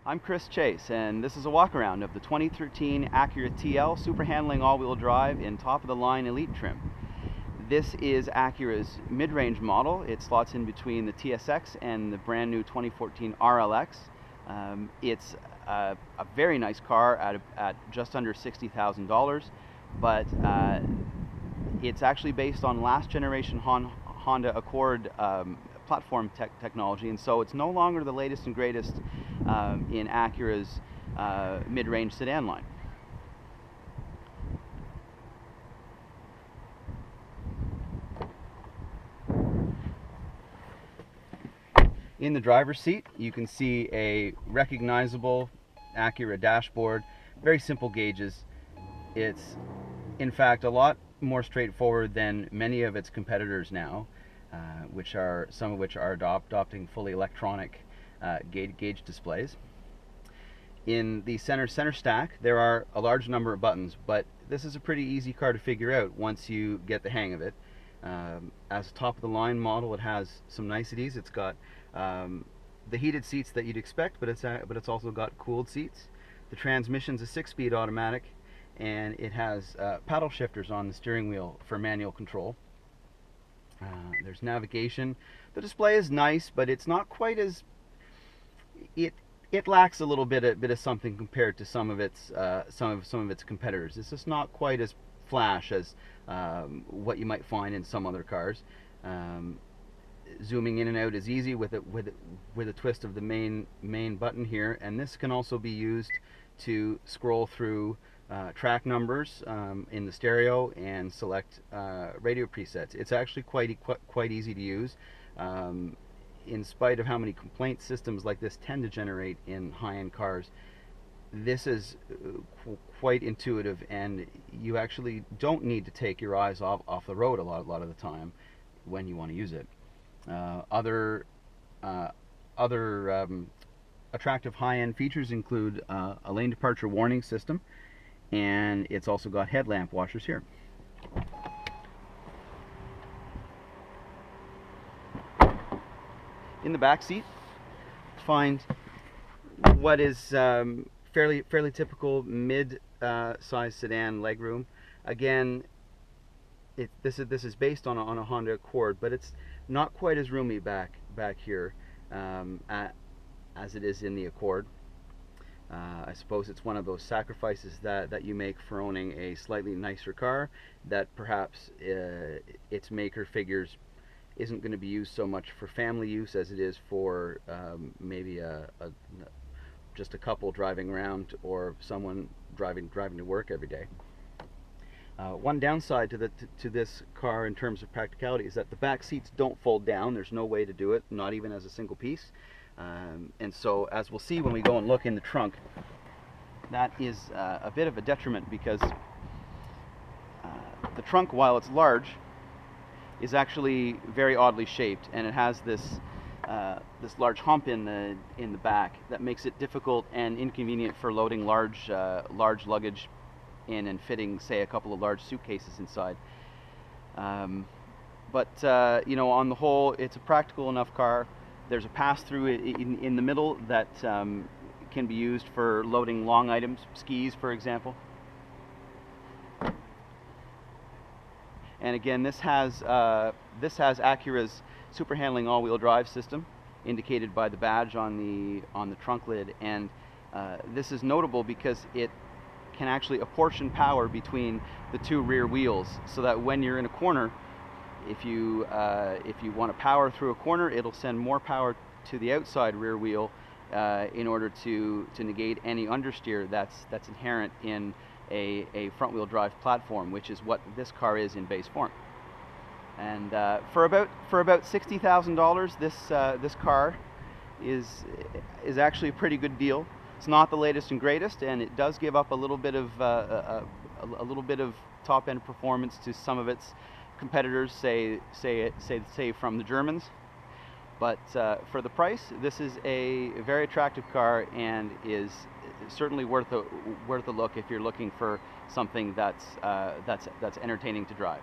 I'm Chris Chase, and this is a walk-around of the 2013 Acura TL super handling all-wheel drive in top-of-the-line Elite trim. This is Acura's mid-range model. It slots in between the TSX and the brand new 2014 RLX. It's a very nice car at just under $60,000, but it's actually based on last generation Honda Accord platform technology, and so it's no longer the latest and greatest in Acura's mid-range sedan line. In the driver's seat, you can see a recognizable Acura dashboard, very simple gauges. It's in fact a lot more straightforward than many of its competitors now, some of which are adopting fully electronic gauge displays. In the center stack, there are a large number of buttons, but this is a pretty easy car to figure out once you get the hang of it. As a top-of-the-line model, it has some niceties. It's got the heated seats that you'd expect, but it's also got cooled seats. The transmission's a 6-speed automatic, and it has paddle shifters on the steering wheel for manual control. There's navigation. The display is nice, but it's not quite as it lacks a little bit of something compared to some of its competitors. It's just not quite as flash as what you might find in some other cars. Zooming in and out is easy with a twist of the main button here, and this can also be used to scroll through track numbers in the stereo and select radio presets. It's actually quite easy to use, in spite of how many complaints systems like this tend to generate in high-end cars. This is quite intuitive, and you actually don't need to take your eyes off the road a lot of the time when you want to use it. Other attractive high-end features include a lane departure warning system, and it's also got headlamp washers here. In the back seat, find what is fairly typical mid-size sedan legroom. Again, this is based on a Honda Accord, but it's not quite as roomy back here as it is in the Accord. I suppose it's one of those sacrifices that you make for owning a slightly nicer car, that perhaps its maker figures isn't going to be used so much for family use as it is for maybe just a couple driving around, or someone driving to work every day. One downside to this car in terms of practicality is that the back seats don't fold down. There's no way to do it, not even as a single piece. And so, as we'll see when we go and look in the trunk, that is a bit of a detriment, because the trunk, while it's large, is actually very oddly shaped, and it has this large hump in the back that makes it difficult and inconvenient for loading large luggage in and fitting, say, a couple of large suitcases inside. But you know, on the whole, it's a practical enough car. There's a pass-through in the middle that can be used for loading long items, skis, for example. And again, this has Acura's super handling all-wheel drive system, indicated by the badge on the trunk lid. And this is notable because it can actually apportion power between the two rear wheels, so that when you're in a corner, if you want to power through a corner, it'll send more power to the outside rear wheel in order to negate any understeer that's inherent in a front-wheel drive platform, which is what this car is in base form. And for about $60,000, this car is actually a pretty good deal. It's not the latest and greatest, and it does give up a little bit of top-end performance to some of its competitors, say from the Germans. But for the price, this is a very attractive car, and is certainly worth a look if you're looking for something that's entertaining to drive.